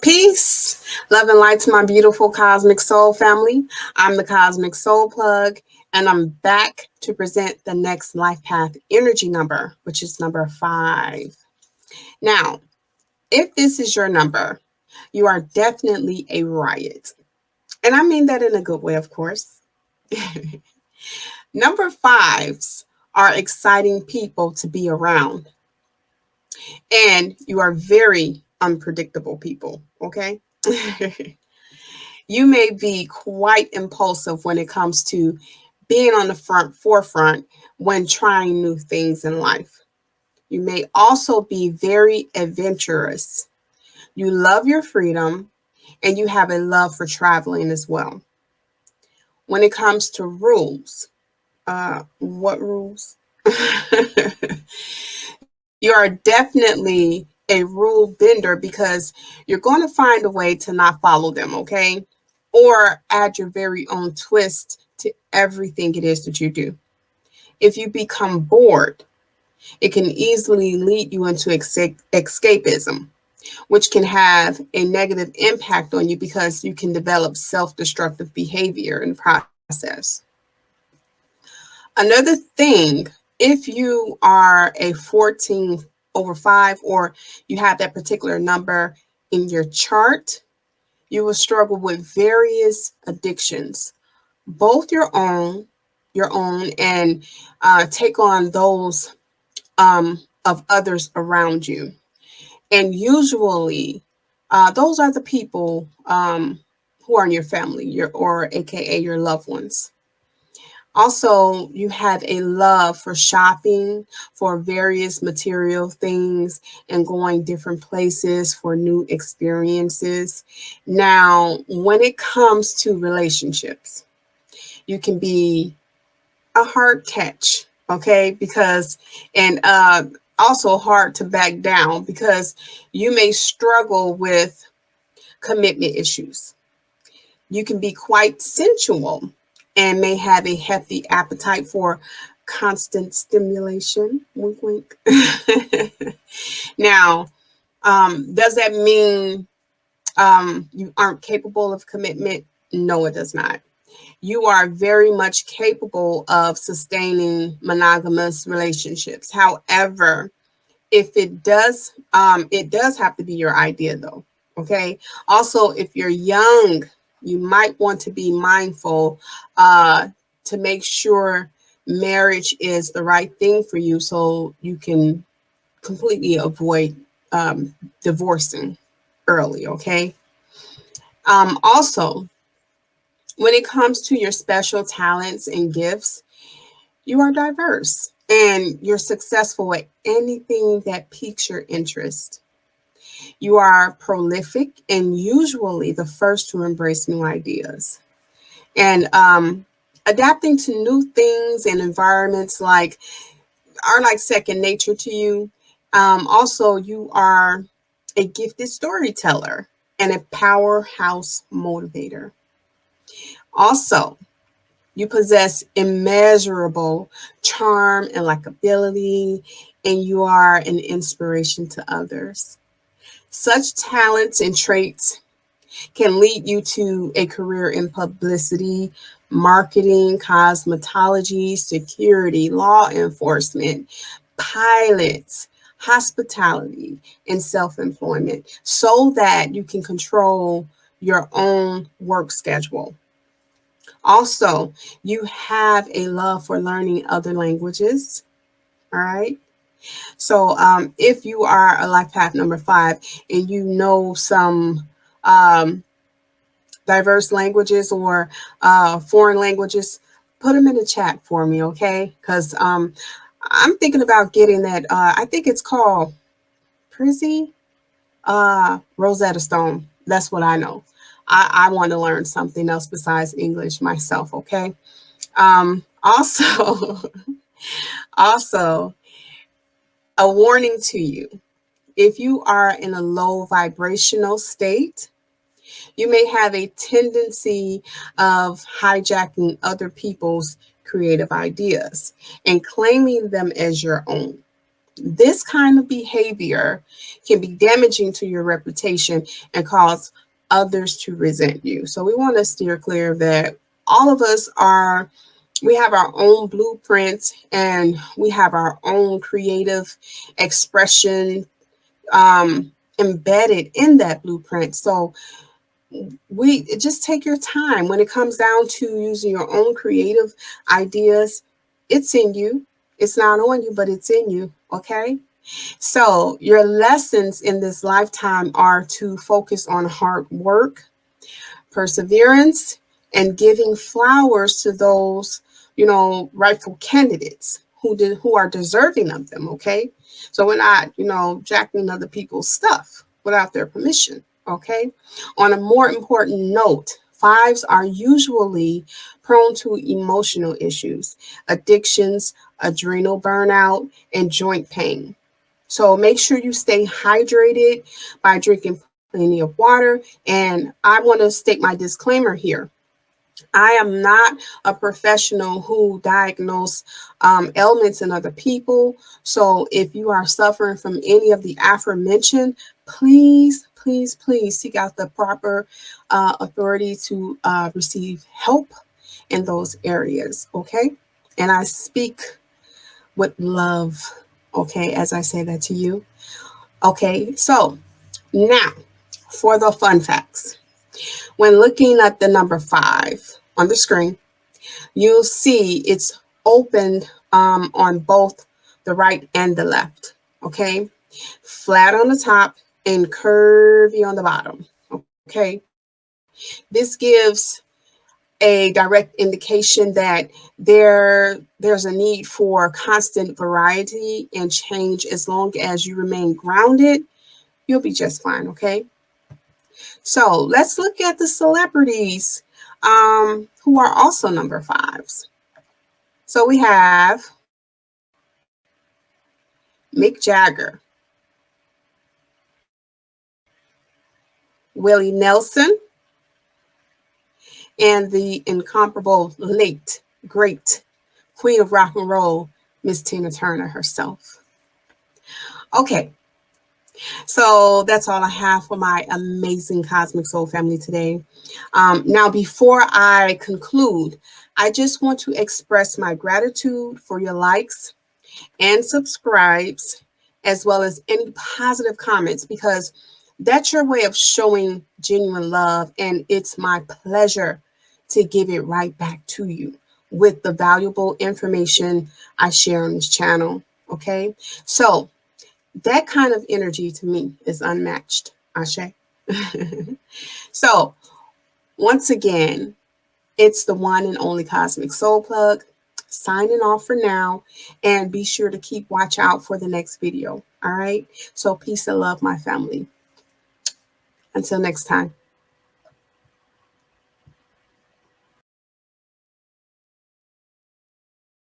Peace, love and light to my beautiful Cosmiq Soul family. I'm the Cosmiq Soul Plug, and I'm back to present the next life path energy number, which is number 5. Now, if this is your number, you are definitely a riot. And I mean that in a good way, of course. Number 5s are exciting people to be around, and you are very unpredictable people, okay? You may be quite impulsive when it comes to being on the forefront when trying new things in life. You may also be very adventurous. You love your freedom and you have a love for traveling as well. When it comes to rules, what rules? You are definitely a rule bender because you're going to find a way to not follow them, okay? Or add your very own twist to everything it is that you do. If you become bored, it can easily lead you into escapism, which can have a negative impact on you because you can develop self-destructive behavior in the process. Another thing, if you are a 14 over 5 or you have that particular number in your chart, you will struggle with various addictions, both your own, and take on those of others around you. And usually, those are the people who are in your family, or AKA your loved ones. Also, you have a love for shopping for various material things and going different places for new experiences. Now, when it comes to relationships, you can be a hard catch, okay? Because, and also hard to back down because you may struggle with commitment issues. You can be quite sensual and may have a hefty appetite for constant stimulation. Wink, wink. Now, does that mean you aren't capable of commitment? No, it does not. You are very much capable of sustaining monogamous relationships. However, if it does have to be your idea though. Okay. Also, if you're young, you might want to be mindful to make sure marriage is the right thing for you so you can completely avoid divorcing early. Okay. Also, when it comes to your special talents and gifts, you are diverse and you're successful at anything that piques your interest. You are prolific and usually the first to embrace new ideas. And adapting to new things and environments are like second nature to you. Also, you are a gifted storyteller and a powerhouse motivator. Also, you possess immeasurable charm and likability, and you are an inspiration to others. Such talents and traits can lead you to a career in publicity, marketing, cosmetology, security, law enforcement, pilots, hospitality, and self employment so that you can control your own work schedule. Also, you have a love for learning other languages. All right. So, if you are a life path number 5 and you know some um, diverse languages or foreign languages, put them in the chat for me, okay? Because I'm thinking about getting that. I think it's called Prizzy Rosetta Stone. That's what I know. I want to learn something else besides English myself, okay? Also, also, a warning to you. If you are in a low vibrational state, you may have a tendency of hijacking other people's creative ideas and claiming them as your own. This kind of behavior can be damaging to your reputation and cause others to resent you. So we want to steer clear of that. All of us are, we have our own blueprints and we have our own creative expression embedded in that blueprint. So we just take your time when it comes down to using your own creative ideas. It's in you. It's not on you, but it's in you. Okay. So your lessons in this lifetime are to focus on hard work, perseverance, and giving flowers to those, rightful candidates who are deserving of them. Okay. So we're not, jacking other people's stuff without their permission. Okay. On a more important note, fives are usually prone to emotional issues, addictions, adrenal burnout, and joint pain. So make sure you stay hydrated by drinking plenty of water. And I want to state my disclaimer here. I am not a professional who diagnose ailments in other people. So if you are suffering from any of the aforementioned, please, please, please seek out the proper authority to receive help in those areas. Okay. And I speak with love. Okay. As I say that to you. Okay. So now for the fun facts. When looking at the number 5 on the screen, you'll see it's opened on both the right and the left. Okay, flat on the top and curvy on the bottom. Okay, this gives a direct indication that there's a need for constant variety and change. As long as you remain grounded, you'll be just fine. Okay. So let's look at the celebrities who are also number 5s. So we have Mick Jagger, Willie Nelson, and the incomparable late, great queen of rock and roll, Miss Tina Turner herself. Okay, so that's all I have for my amazing Cosmiq Soul family today. Now, before I conclude, I just want to express my gratitude for your likes and subscribes, as well as any positive comments, because that's your way of showing genuine love. And it's my pleasure to give it right back to you with the valuable information I share on this channel. Okay. So that kind of energy to me is unmatched. Ashe. So once again, it's the one and only Cosmiq Soul Plug signing off for now, and be sure to keep watch out for the next video. All right. So peace and love, my family. Until next time.